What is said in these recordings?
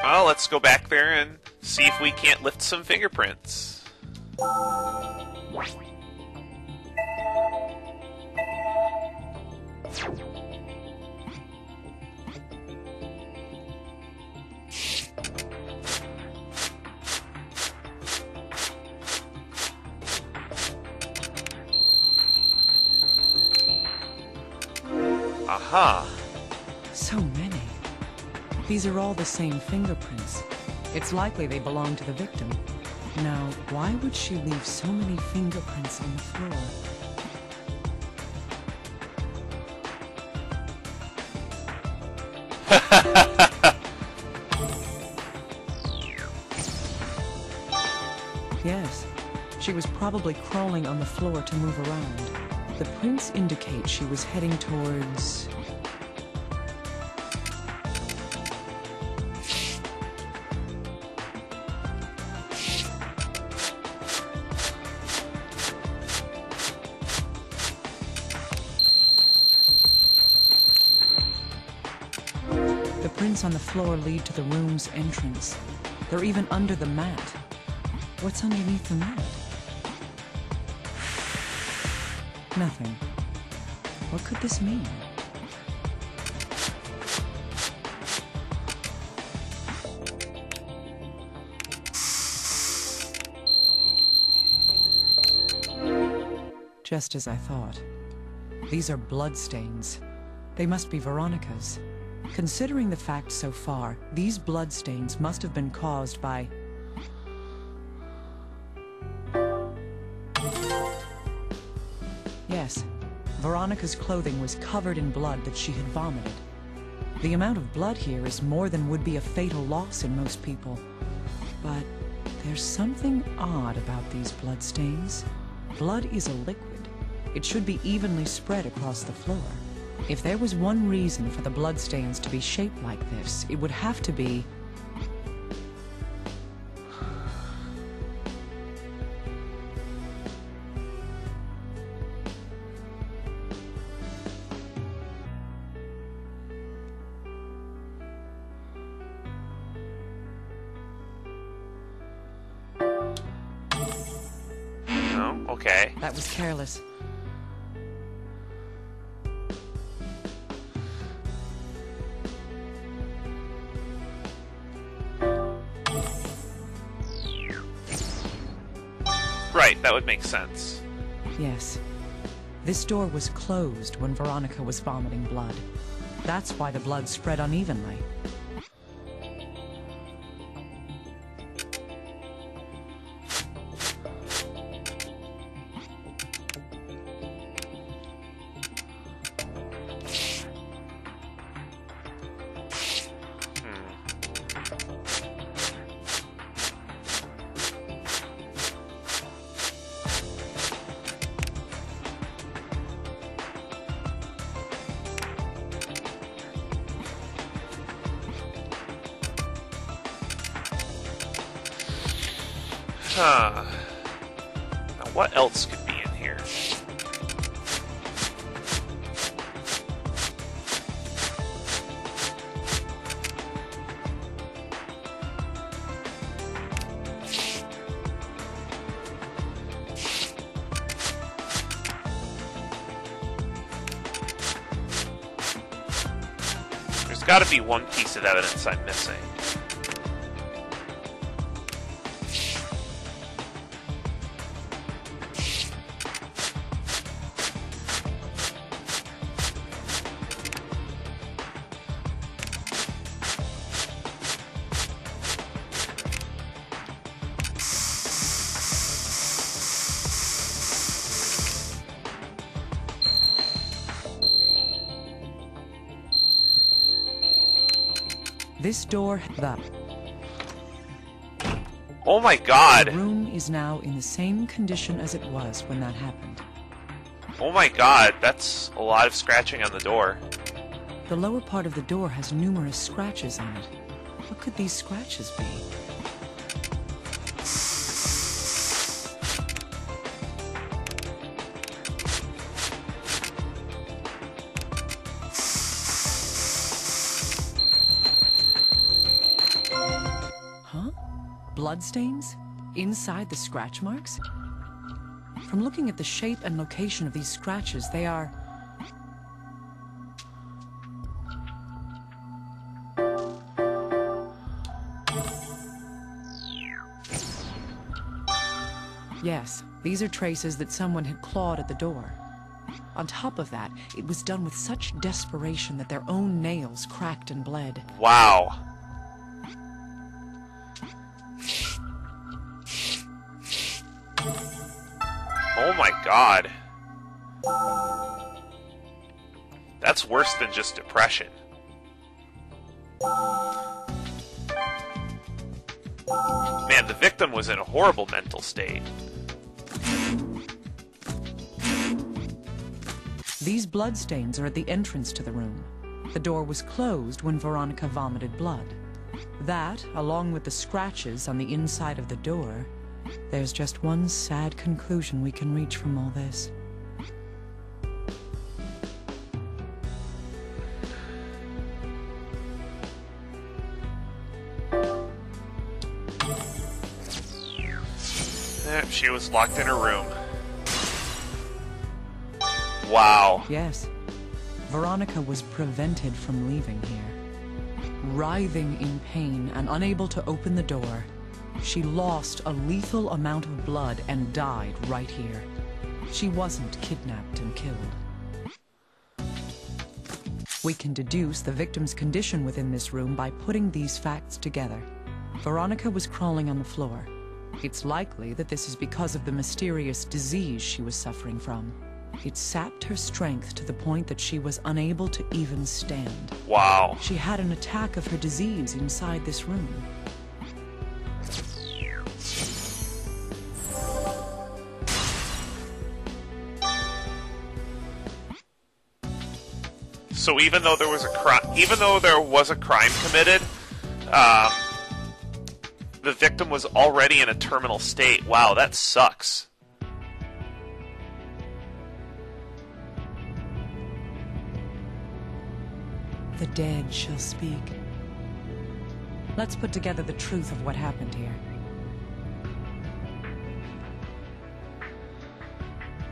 Well, let's go back there and see if we can't lift some fingerprints. Aha! So many. These are all the same fingerprints. It's likely they belong to the victim. Now, why would she leave so many fingerprints on the floor? Yes, she was probably crawling on the floor to move around. The prints indicate she was heading towards... The prints on the floor lead to the room's entrance. They're even under the mat. What's underneath the mat? Nothing. What could this mean? Just as I thought. These are bloodstains. They must be Veronica's. Considering the facts so far, these bloodstains must have been caused by... Yes, Veronica's clothing was covered in blood that she had vomited. The amount of blood here is more than would be a fatal loss in most people. But there's something odd about these bloodstains. Blood is a liquid. It should be evenly spread across the floor. If there was one reason for the bloodstains to be shaped like this, it would have to be... Oh, okay. That was careless. Right, that would make sense. Yes. This door was closed when Veronica was vomiting blood. That's why the blood spread unevenly. Huh. Now what else could be in here? There's got to be one piece of evidence I'm missing. This door... Oh my god! The room is now in the same condition as it was when that happened. Oh my god, that's a lot of scratching on the door. The lower part of the door has numerous scratches on it. What could these scratches be? bloodstains inside the scratch marks? From looking at the shape and location of these scratches, they are... Yes, these are traces that someone had clawed at the door. On top of that, it was done with such desperation that their own nails cracked and bled. Wow. Oh my god. That's worse than just depression. Man, the victim was in a horrible mental state. These bloodstains are at the entrance to the room. The door was closed when Veronica vomited blood. That, along with the scratches on the inside of the door, there's just one sad conclusion we can reach from all this. She was locked in her room. Wow. Yes. Veronica was prevented from leaving here. Writhing in pain and unable to open the door, she lost a lethal amount of blood and died right here. She wasn't kidnapped and killed. We can deduce the victim's condition within this room by putting these facts together. Veronica was crawling on the floor. It's likely that this is because of the mysterious disease she was suffering from. It sapped her strength to the point that she was unable to even stand. Wow. She had an attack of her disease inside this room. So even though there was a crime committed, the victim was already in a terminal state. Wow, that sucks. The dead shall speak. Let's put together the truth of what happened here.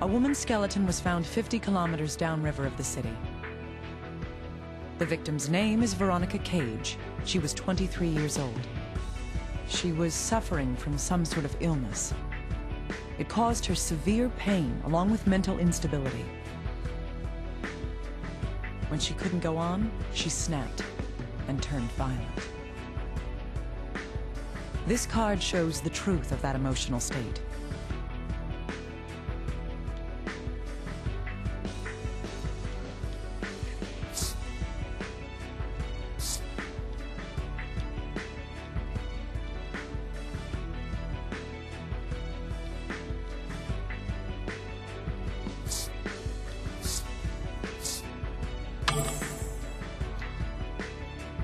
A woman's skeleton was found 50 kilometers downriver of the city. The victim's name is Veronica Cage. She was 23 years old. She was suffering from some sort of illness. It caused her severe pain along with mental instability. When she couldn't go on, she snapped and turned violent. This card shows the truth of that emotional state.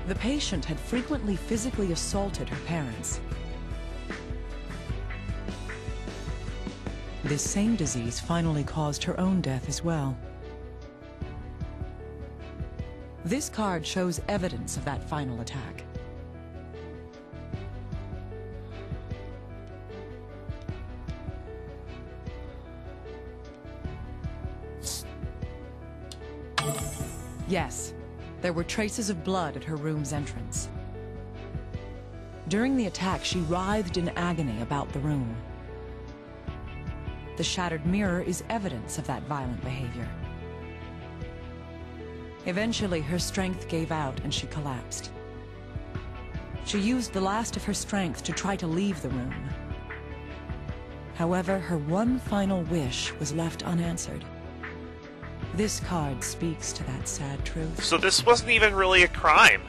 The patient had frequently physically assaulted her parents. This same disease finally caused her own death as well. This card shows evidence of that final attack. Yes. There were traces of blood at her room's entrance. During the attack, she writhed in agony about the room. The shattered mirror is evidence of that violent behavior. Eventually, her strength gave out and she collapsed. She used the last of her strength to try to leave the room. However, her one final wish was left unanswered. This card speaks to that sad truth. So this wasn't even really a crime.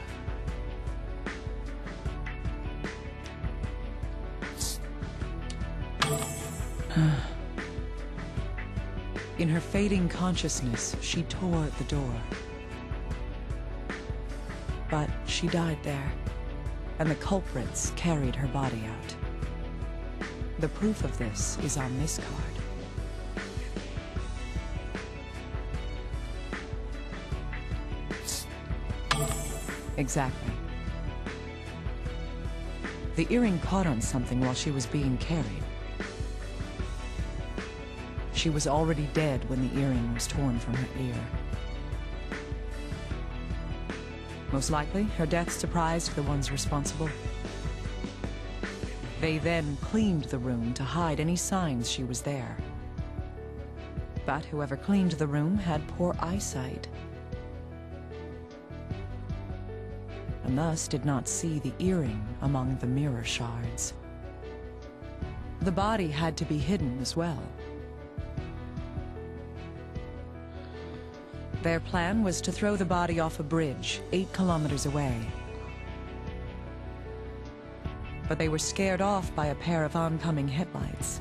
In her fading consciousness, she tore at the door. But she died there, and the culprits carried her body out. The proof of this is on this card. Exactly. The earring caught on something while she was being carried. She was already dead when the earring was torn from her ear. Most likely, her death surprised the ones responsible. They then cleaned the room to hide any signs she was there. But whoever cleaned the room had poor eyesight, and thus did not see the earring among the mirror shards. The body had to be hidden as well. Their plan was to throw the body off a bridge 8 kilometers away. But they were scared off by a pair of oncoming headlights.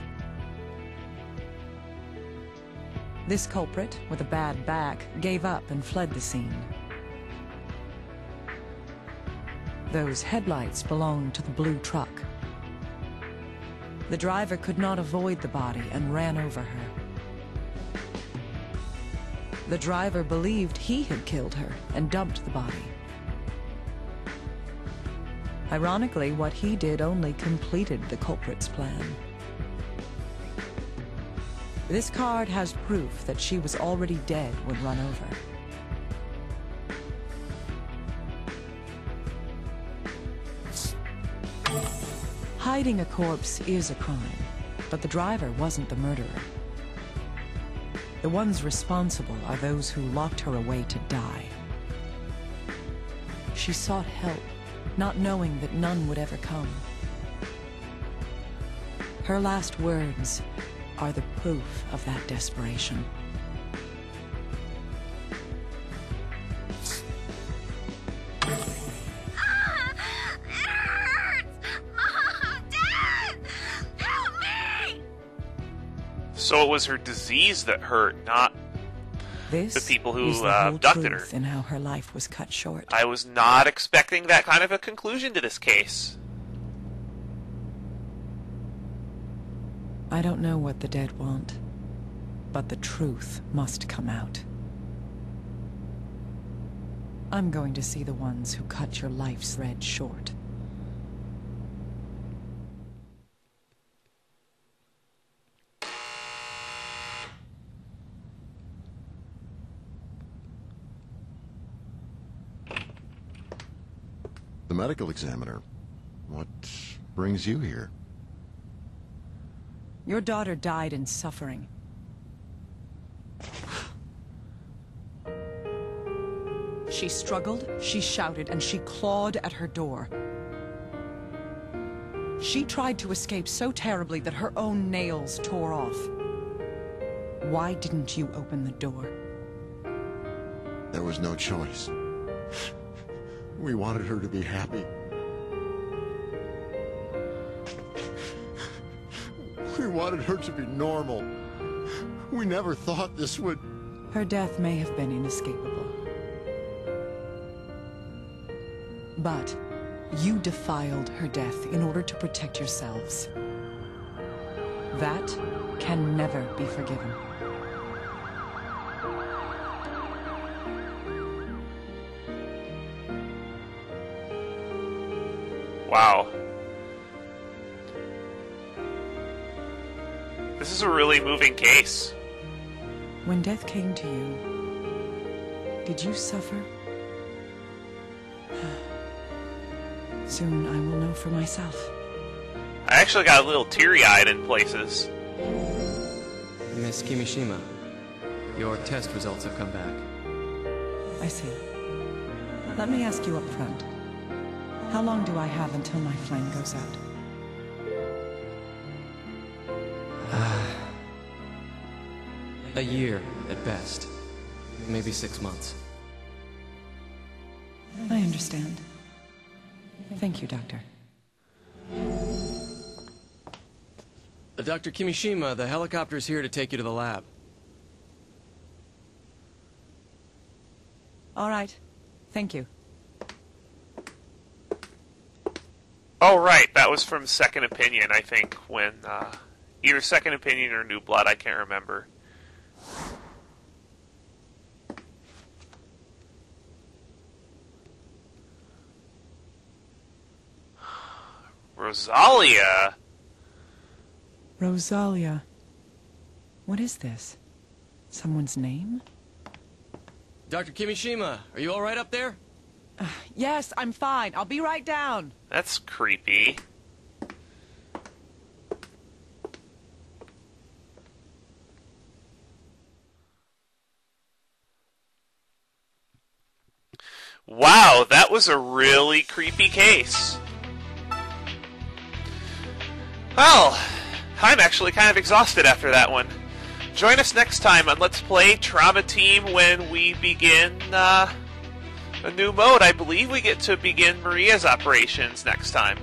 This culprit, with a bad back, gave up and fled the scene. Those headlights belonged to the blue truck. The driver could not avoid the body and ran over her. The driver believed he had killed her and dumped the body. Ironically, what he did only completed the culprit's plan. This card has proof that she was already dead when run over. Hiding a corpse is a crime, but the driver wasn't the murderer. The ones responsible are those who locked her away to die. She sought help, not knowing that none would ever come. Her last words are the proof of that desperation. It hurts! Mom! Dad! Help me! So it was her disease that hurt, not This the people who is the whole abducted her. truth in how her life was cut short. I was not expecting that kind of a conclusion to this case. I don't know what the dead want, but the truth must come out. I'm going to see the ones who cut your life's thread short. The medical examiner. What brings you here? Your daughter died in suffering. She struggled, she shouted, and she clawed at her door. She tried to escape so terribly that her own nails tore off. Why didn't you open the door? There was no choice. We wanted her to be happy. We wanted her to be normal. We never thought this would... Her death may have been inescapable. But you defiled her death in order to protect yourselves. That can never be forgiven. Wow. This is a really moving case. When death came to you, did you suffer? Soon I will know for myself. I actually got a little teary-eyed in places. Miss Kimishima, your test results have come back. I see. Let me ask you up front. How long do I have until my flame goes out? A year at best. Maybe 6 months. I understand. Thank you, Doctor. Dr. Kimishima, the helicopter's here to take you to the lab. All right. Thank you. Oh, right. That was from Second Opinion, I think, when, either Second Opinion or New Blood, I can't remember. Rosalia? Rosalia. What is this? Someone's name? Dr. Kimishima, are you alright up there? Yes, I'm fine. I'll be right down. That's creepy. Wow, that was a really creepy case. Well, I'm actually kind of exhausted after that one. Join us next time on Let's Play Trauma Team when we begin a new mode. I believe we get to begin Maria's operations next time.